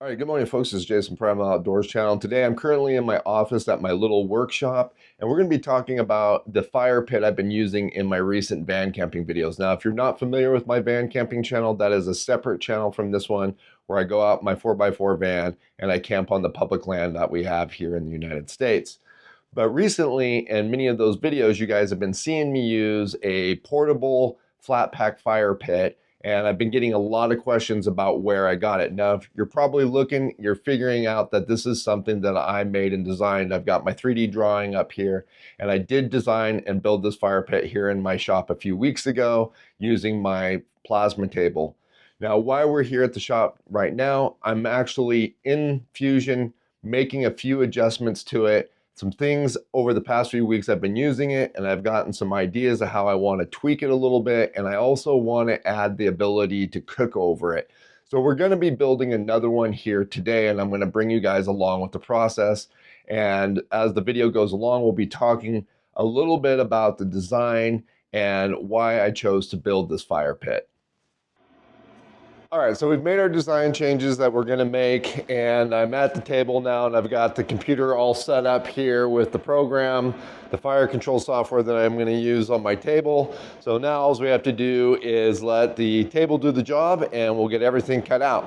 All right, good morning, folks. This is Jason, Primal Outdoors channel. Today, I'm currently in my office at my little workshop, and we're going to be talking about the fire pit I've been using in my recent van camping videos. Now, if you're not familiar with my van camping channel, that is a separate channel from this one, where I go out in my 4x4 van and I camp on the public land that we have here in the United States. But recently, in many of those videos, you guys have been seeing me use a portable flat pack fire pit, and I've been getting a lot of questions about where I got it. Now, if you're probably looking, you're figuring out that this is something that I made and designed. I've got my 3D drawing up here, and I did design and build this fire pit here in my shop a few weeks ago using my plasma table. Now, while we're here at the shop right now, I'm actually in Fusion making a few adjustments to it. Some things over the past few weeks I've been using it, and I've gotten some ideas of how I want to tweak it a little bit, and I also want to add the ability to cook over it. So we're going to be building another one here today, and I'm going to bring you guys along with the process. And as the video goes along, we'll be talking a little bit about the design and why I chose to build this fire pit. All right, so we've made our design changes that we're gonna make, and I'm at the table now, and I've got the computer all set up here with the program, the fire control software that I'm gonna use on my table. So now all we have to do is let the table do the job, and we'll get everything cut out.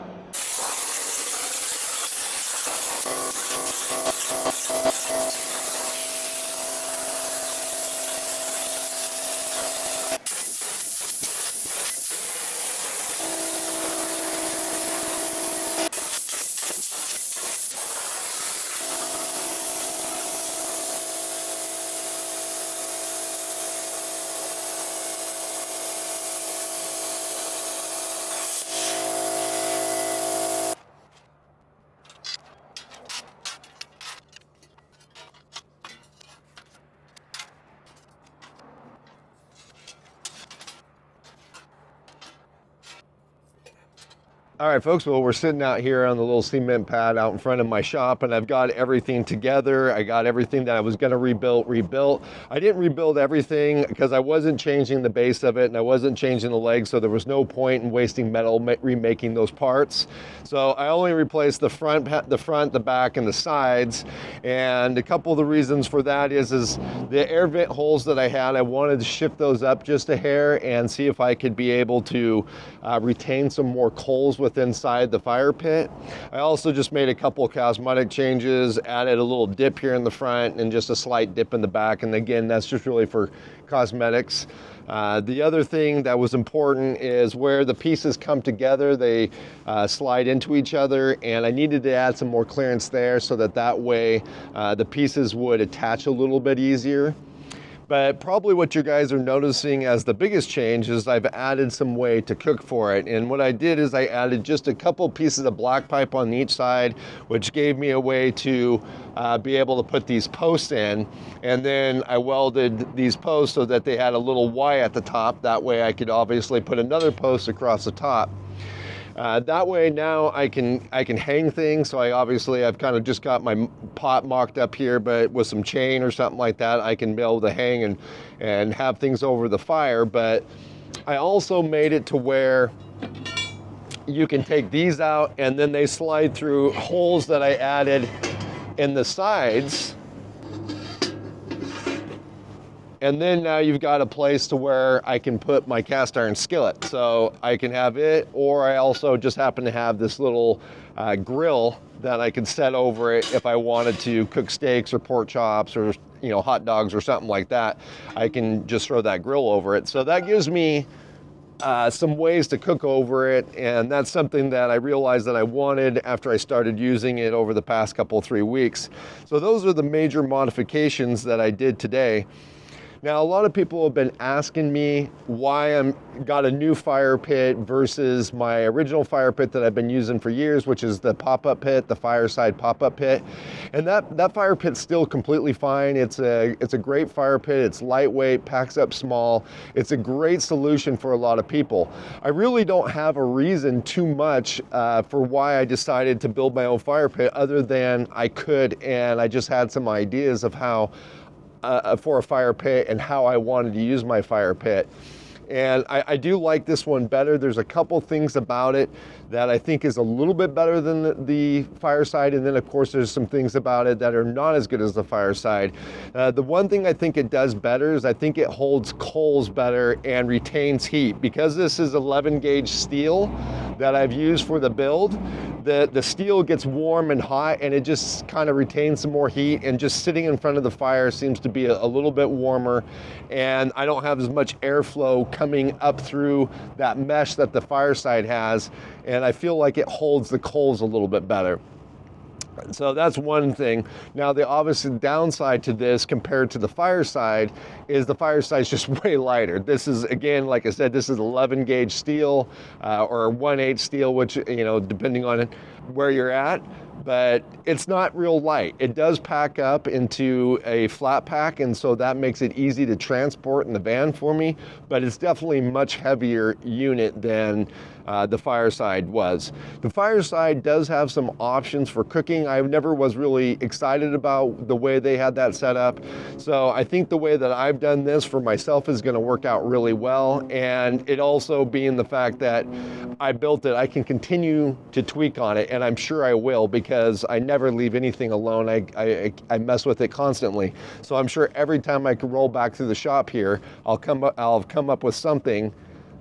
All right, folks, well, we're sitting out here on the little cement pad out in front of my shop, and I've got everything together. I got everything that I was gonna rebuilt. I didn't rebuild everything because I wasn't changing the base of it, and I wasn't changing the legs, so there was no point in wasting metal remaking those parts. So I only replaced the front, the back, and the sides. And a couple of the reasons for that is the air vent holes that I had, I wanted to shift those up just a hair and see if I could be able to retain some more coals inside the fire pit. I also just made a couple of cosmetic changes, added a little dip here in the front and just a slight dip in the back. And again, that's just really for cosmetics. The other thing that was important is where the pieces come together, they slide into each other, and I needed to add some more clearance there so that way the pieces would attach a little bit easier. But probably what you guys are noticing as the biggest change is I've added some way to cook for it. And what I did is I added just a couple pieces of black pipe on each side, which gave me a way to be able to put these posts in. And then I welded these posts so that they had a little Y at the top. That way I could obviously put another post across the top. That way now I can hang things. So I've kind of just got my pot mocked up here, but with some chain or something like that, I can be able to hang and have things over the fire. But I also made it to where you can take these out and then they slide through holes that I added in the sides. And then now you've got a place to where I can put my cast iron skillet. So I can have it, or I also just happen to have this little grill that I can set over it if I wanted to cook steaks or pork chops or hot dogs or something like that. I can just throw that grill over it. So that gives me some ways to cook over it, and that's something that I realized that I wanted after I started using it over the past couple 3 weeks. So those are the major modifications that I did today. Now, a lot of people have been asking me why I'm got a new fire pit versus my original fire pit that I've been using for years, which is the pop-up pit, the Fireside pop-up pit. And that fire pit's still completely fine. It's a great fire pit. It's lightweight, packs up small. It's a great solution for a lot of people. I really don't have a reason too much for why I decided to build my own fire pit other than I could, and I just had some ideas of how for a fire pit and how I wanted to use my fire pit. And I do like this one better. There's a couple things about it that I think is a little bit better than the Fireside, and then of course there's some things about it that are not as good as the Fireside. The one thing I think it does better is I think it holds coals better and retains heat. Because this is 11 gauge steel that I've used for the build, the steel gets warm and hot, and it just kind of retains some more heat, and just sitting in front of the fire seems to be a little bit warmer, and I don't have as much airflow coming up through that mesh that the Fireside has, and I feel like it holds the coals a little bit better. So that's one thing. Now, the obvious downside to this compared to the Fireside is the Fireside is just way lighter. This is, again, like I said, this is 11 gauge steel or 1/8 steel, which, you know, depending on where you're at, but it's not real light. It does pack up into a flat pack, and so that makes it easy to transport in the van for me, but it's definitely a much heavier unit than the Fireside was. The Fireside does have some options for cooking. I never was really excited about the way they had that set up. So I think the way that I've done this for myself is gonna work out really well. And it also being the fact that I built it, I can continue to tweak on it, and I'm sure I will, because I never leave anything alone. I mess with it constantly. So I'm sure every time I can roll back through the shop here, I'll come up with something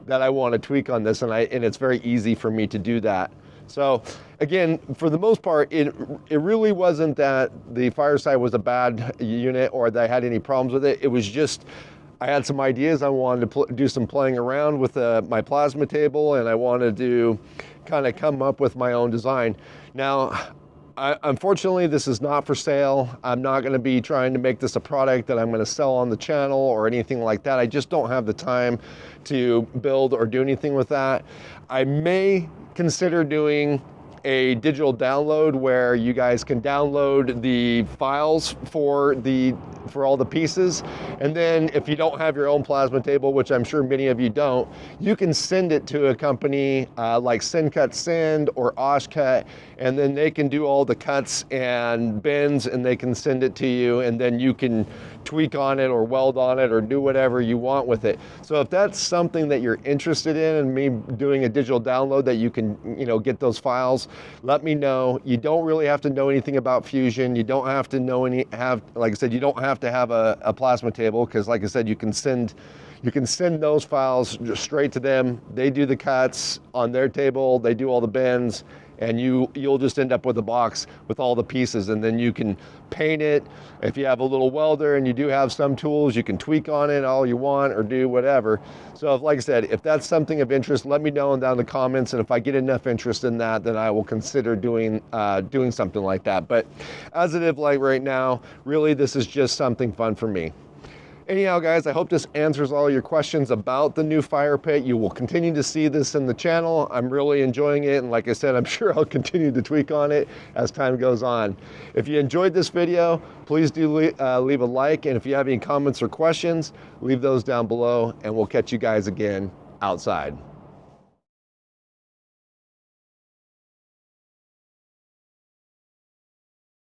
that I want to tweak on this, and it's very easy for me to do that. So again, for the most part, it really wasn't that the Fireside was a bad unit or that I had any problems with it. It was just, I had some ideas. I wanted to do some playing around with my plasma table, and I wanted to kind of come up with my own design. Now, unfortunately, this is not for sale. I'm not going to be trying to make this a product that I'm going to sell on the channel or anything like that. I just don't have the time to build or do anything with that. I may consider doing a digital download where you guys can download the files for all the pieces, and then if you don't have your own plasma table, which I'm sure many of you don't, you can send it to a company like SendCut Send or Oshcut, and then they can do all the cuts and bends, and they can send it to you, and then you can tweak on it or weld on it or do whatever you want with it. So if that's something that you're interested in, and me doing a digital download that you can, you know, get those files, let me know. You don't really have to know anything about Fusion. You don't have to know like I said, you don't have to have a plasma table, because like I said, you can send those files just straight to them. They do the cuts on their table, they do all the bends, and you'll just end up with a box with all the pieces, and then you can paint it. If you have a little welder and you do have some tools, you can tweak on it all you want or do whatever. So like I said, if that's something of interest, let me know down in the comments, and if I get enough interest in that, then I will consider doing something like that. But as it is like right now, really this is just something fun for me. Anyhow, guys, I hope this answers all your questions about the new fire pit. You will continue to see this in the channel. I'm really enjoying it, and like I said, I'm sure I'll continue to tweak on it as time goes on. If you enjoyed this video, please do leave a like, and if you have any comments or questions, leave those down below, and we'll catch you guys again outside.